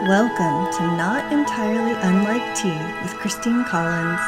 Welcome to Not Entirely Unlike Tea with Christine Collins.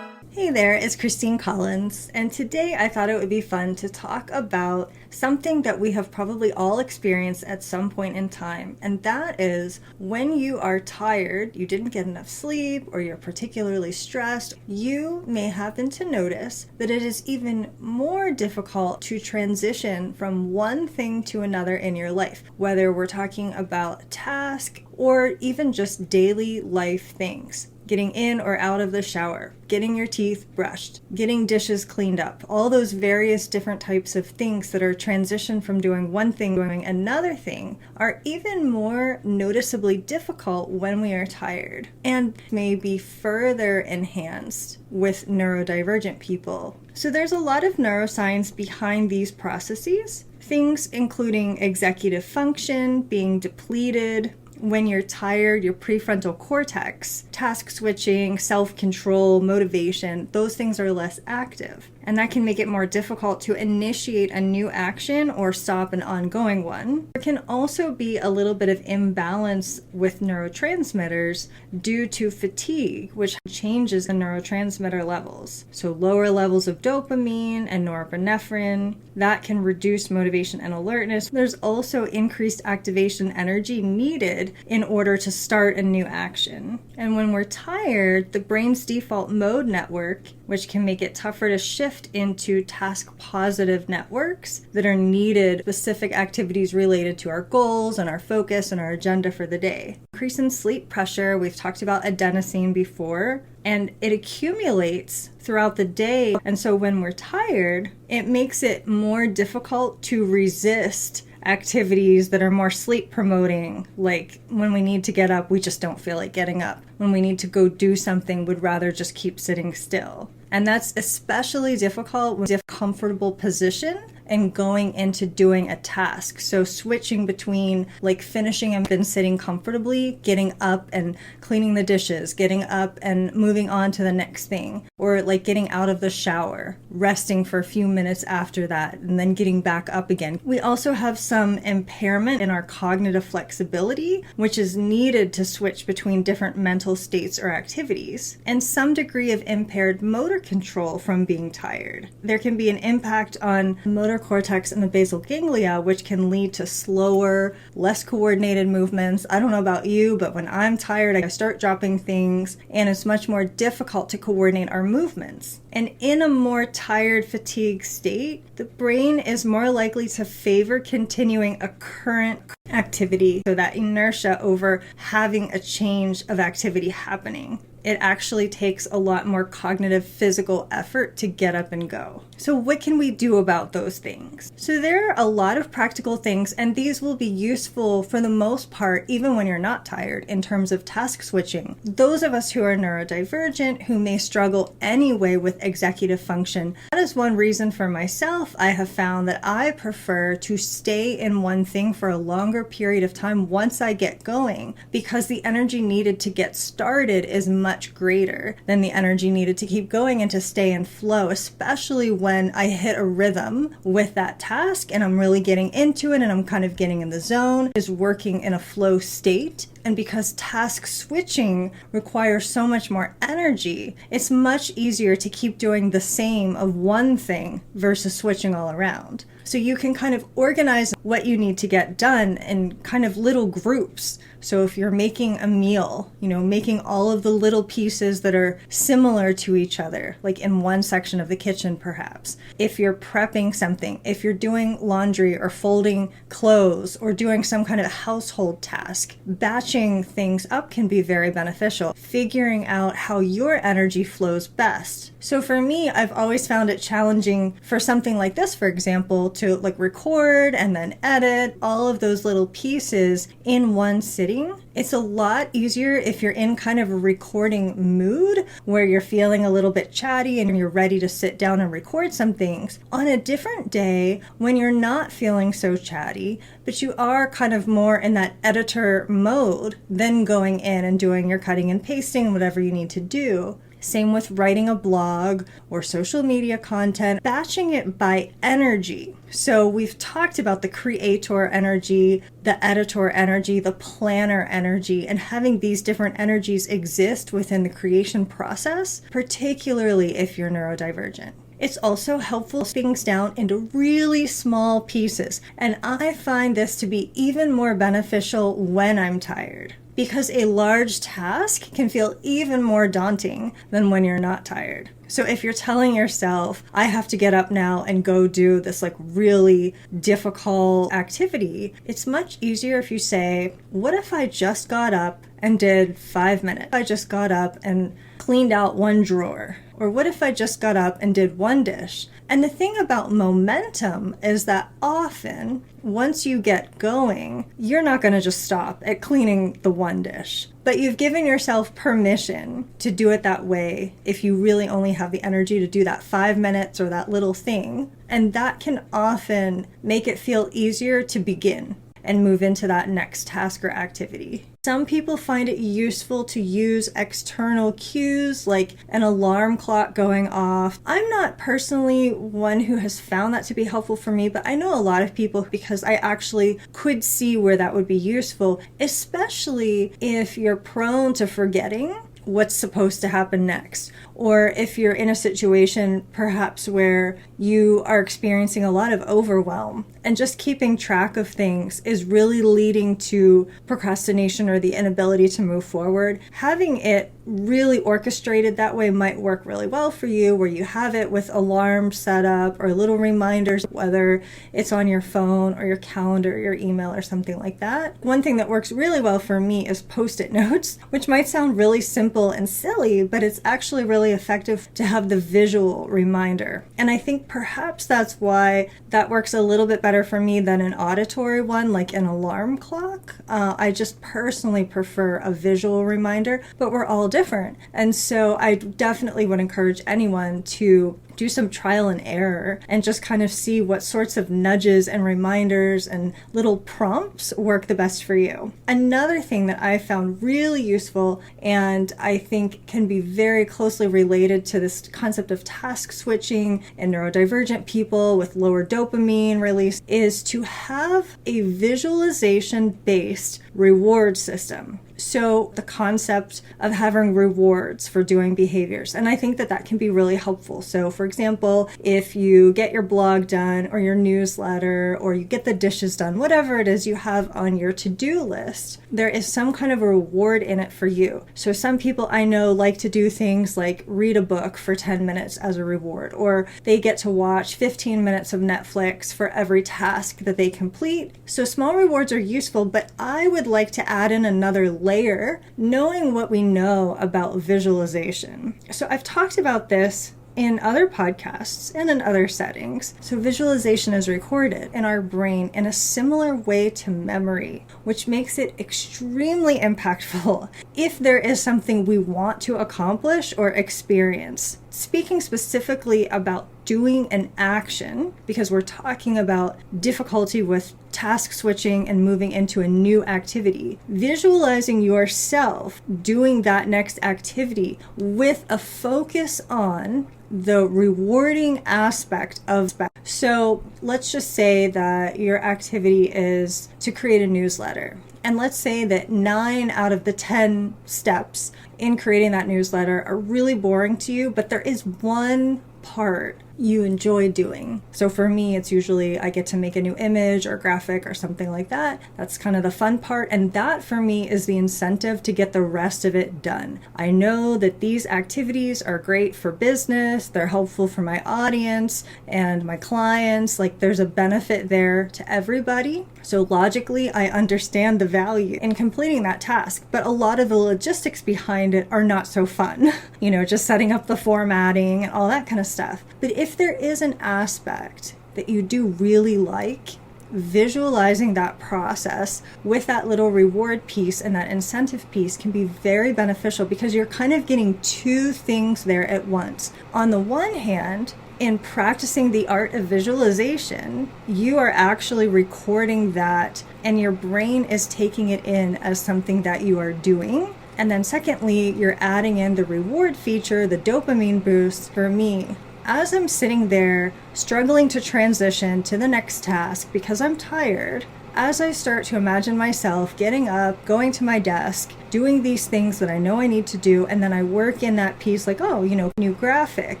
Hey there, it's Christine Collins, and today I thought it would be fun to talk about something that we have probably all experienced at some point in time, and that is when you are tired, you didn't get enough sleep, or you're particularly stressed, you may happen to notice that it is even more difficult to transition from one thing to another in your life, whether we're talking about task or even just daily life things. Getting in or out of the shower, getting your teeth brushed, getting dishes cleaned up, all those various different types of things that are transitioned from doing one thing to doing another thing are even more noticeably difficult when we are tired, and may be further enhanced with neurodivergent people. So there's a lot of neuroscience behind these processes, things including executive function being depleted. When you're tired, your prefrontal cortex, task switching, self-control, motivation, those things are less active. And that can make it more difficult to initiate a new action or stop an ongoing one. There can also be a little bit of imbalance with neurotransmitters due to fatigue, which changes the neurotransmitter levels. So lower levels of dopamine and norepinephrine, that can reduce motivation and alertness. There's also increased activation energy needed in order to start a new action. And when we're tired, the brain's default mode network, which can make it tougher to shift into task-positive networks that are needed, specific activities related to our goals and our focus and our agenda for the day. Increase in sleep pressure, we've talked about adenosine before, and it accumulates throughout the day. And so when we're tired, it makes it more difficult to resist activities that are more sleep promoting, like when we need to get up, we just don't feel like getting up. When we need to go do something, we'd rather just keep sitting still. And that's especially difficult with a comfortable position and going into doing a task. So switching between like finishing and then sitting comfortably, getting up and cleaning the dishes, getting up and moving on to the next thing, or like getting out of the shower, resting for a few minutes after that, and then getting back up again. We also have some impairment in our cognitive flexibility, which is needed to switch between different mental states or activities, and some degree of impaired motor control from being tired. There can be an impact on motor cortex and the basal ganglia, which can lead to slower, less coordinated movements. I don't know about you, but when I'm tired, I start dropping things, and it's much more difficult to coordinate our movements. And in a more tired, fatigued state, the brain is more likely to favor continuing a current activity, so that inertia over having a change of activity happening. It actually takes a lot more cognitive physical effort to get up and go. So what can we do about those things? So there are a lot of practical things, and these will be useful for the most part, even when you're not tired, in terms of task switching. Those of us who are neurodivergent, who may struggle anyway with executive function, that is one reason for myself. I have found that I prefer to stay in one thing for a longer period of time once I get going, because the energy needed to get started is much greater than the energy needed to keep going and to stay in flow, especially when I hit a rhythm with that task and I'm really getting into it and I'm kind of getting in the zone, is working in a flow state. And because task switching requires so much more energy, it's much easier to keep doing the same of one thing versus switching all around. So you can kind of organize what you need to get done in kind of little groups. So if you're making a meal, making all of the little pieces that are similar to each other, like in one section of the kitchen perhaps. If you're prepping something, if you're doing laundry or folding clothes or doing some kind of household task, batching things up can be very beneficial. Figuring out how your energy flows best. So for me, I've always found it challenging for something like this, for example, to like record and then edit all of those little pieces in one sitting. It's a lot easier if you're in kind of a recording mood where you're feeling a little bit chatty and you're ready to sit down and record some things. On a different day, when you're not feeling so chatty, but you are kind of more in that editor mode, then going in and doing your cutting and pasting, whatever you need to do, Same with writing a blog or social media content, batching it by energy. So we've talked about the creator energy, the editor energy, the planner energy, and having these different energies exist within the creation process, particularly if you're neurodivergent. It's also helpful to break things down into really small pieces, and I find this to be even more beneficial when I'm tired, because a large task can feel even more daunting than when you're not tired. So if you're telling yourself, I have to get up now and go do this like really difficult activity, it's much easier if you say, what if I just got up and did 5 minutes? I just got up and cleaned out one drawer. Or what if I just got up and did one dish? And the thing about momentum is that often, once you get going, you're not going to just stop at cleaning the one dish. But you've given yourself permission to do it that way if you really only have the energy to do that 5 minutes or that little thing. And that can often make it feel easier to begin and move into that next task or activity. Some people find it useful to use external cues like an alarm clock going off. I'm not personally one who has found that to be helpful for me, but I know a lot of people because I actually could see where that would be useful, especially if you're prone to forgetting what's supposed to happen next. Or if you're in a situation perhaps where you are experiencing a lot of overwhelm and just keeping track of things is really leading to procrastination or the inability to move forward. Having it really orchestrated that way might work really well for you, where you have it with alarms set up or little reminders, whether it's on your phone or your calendar or your email or something like that. One thing that works really well for me is Post-it notes, which might sound really simple and silly, but it's actually really effective to have the visual reminder. And I think perhaps that's why that works a little bit better for me than an auditory one, like an alarm clock. I just personally prefer a visual reminder, but we're all different. And so I definitely would encourage anyone to do some trial and error and just kind of see what sorts of nudges and reminders and little prompts work the best for you. Another thing that I found really useful and I think can be very closely related to this concept of task switching and neurodivergent people with lower dopamine release is to have a visualization-based reward system. So the concept of having rewards for doing behaviors. And I think that that can be really helpful. So for example, if you get your blog done or your newsletter or you get the dishes done, whatever it is you have on your to-do list, there is some kind of a reward in it for you. So some people I know like to do things like read a book for 10 minutes as a reward, or they get to watch 15 minutes of Netflix for every task that they complete. So small rewards are useful, but I would like to add in another layer, knowing what we know about visualization. So I've talked about this in other podcasts and in other settings. So visualization is recorded in our brain in a similar way to memory, which makes it extremely impactful if there is something we want to accomplish or experience. Speaking specifically about doing an action, because we're talking about difficulty with task switching and moving into a new activity, visualizing yourself doing that next activity with a focus on the rewarding aspect of that. So let's just say that your activity is to create a newsletter. And let's say that 9 out of the 10 steps in creating that newsletter are really boring to you, but there is one part you enjoy doing. So for me, it's usually I get to make a new image or graphic or something like that. That's kind of the fun part. And that for me is the incentive to get the rest of it done. I know that these activities are great for business. They're helpful for my audience and my clients. Like there's a benefit there to everybody. So logically, I understand the value in completing that task, but a lot of the logistics behind it are not so fun. You know, just setting up the formatting and all that kind of stuff. But if there is an aspect that you do really like, visualizing that process with that little reward piece and that incentive piece can be very beneficial because you're kind of getting two things there at once. On the one hand, in practicing the art of visualization, you are actually recording that and your brain is taking it in as something that you are doing. And then secondly, you're adding in the reward feature, the dopamine boost. For me, as I'm sitting there struggling to transition to the next task because I'm tired, as I start to imagine myself getting up, going to my desk, doing these things that I know I need to do, and then I work in that piece like, oh, new graphic,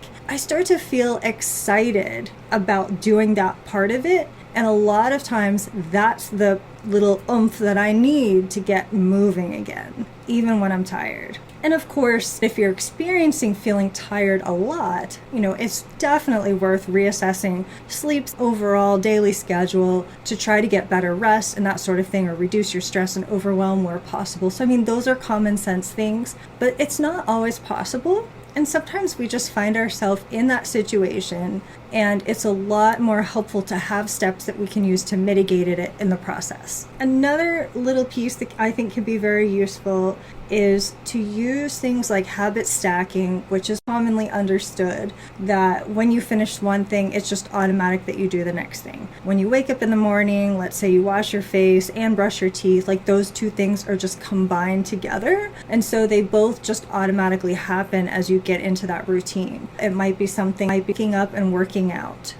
I start to feel excited about doing that part of it. And a lot of times that's the little oomph that I need to get moving again, even when I'm tired. And of course, if you're experiencing feeling tired a lot, it's definitely worth reassessing sleep's overall daily schedule to try to get better rest and that sort of thing, or reduce your stress and overwhelm where possible. So, those are common sense things, but it's not always possible. And sometimes we just find ourselves in that situation, and it's a lot more helpful to have steps that we can use to mitigate it in the process. Another little piece that I think can be very useful is to use things like habit stacking, which is commonly understood that when you finish one thing, it's just automatic that you do the next thing. When you wake up in the morning, let's say you wash your face and brush your teeth, like those two things are just combined together. And so they both just automatically happen as you get into that routine. It might be something like waking up and working out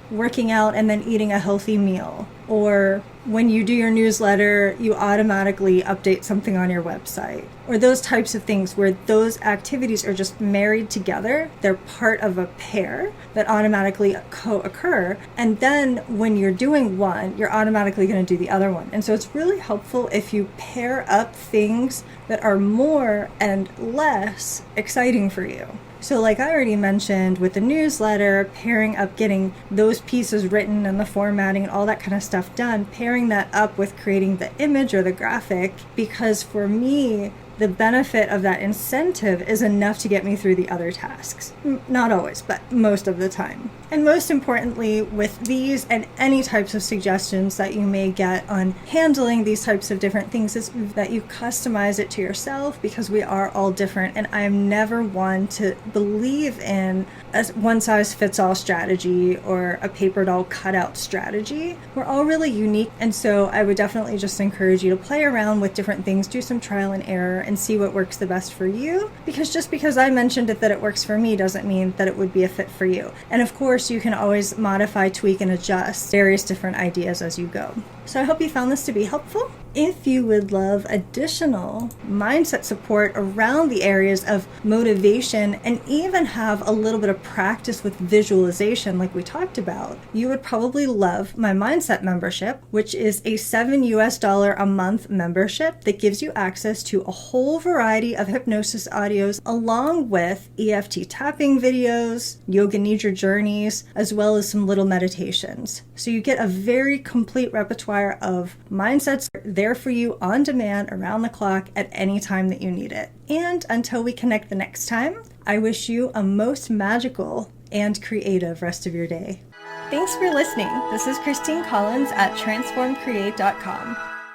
and then eating a healthy meal. Or when you do your newsletter, you automatically update something on your website. Or those types of things where those activities are just married together. They're part of a pair that automatically co-occur. And then when you're doing one, you're automatically going to do the other one. And so it's really helpful if you pair up things that are more and less exciting for you. So like I already mentioned with the newsletter, pairing up getting those pieces written and the formatting and all that kind of stuff done, pairing that up with creating the image or the graphic, because for me, the benefit of that incentive is enough to get me through the other tasks. Not always, but most of the time. And most importantly, with these and any types of suggestions that you may get on handling these types of different things, is that you customize it to yourself, because we are all different. And I am never one to believe in a one-size-fits-all strategy or a paper doll cutout strategy. We're all really unique. And so I would definitely just encourage you to play around with different things, do some trial and error, and see what works the best for you. Because just because I mentioned it that it works for me doesn't mean that it would be a fit for you. And of course, you can always modify, tweak, and adjust various different ideas as you go. So I hope you found this to be helpful. If you would love additional mindset support around the areas of motivation, and even have a little bit of practice with visualization like we talked about, you would probably love my mindset membership, which is a $7 a month membership that gives you access to a whole variety of hypnosis audios, along with EFT tapping videos, yoga nidra journeys, as well as some little meditations. So you get a very complete repertoire of mindsets there for you on demand, around the clock, at any time that you need it. And until we connect the next time, I wish you a most magical and creative rest of your day. Thanks for listening. This is Christine Collins at transformcreate.com.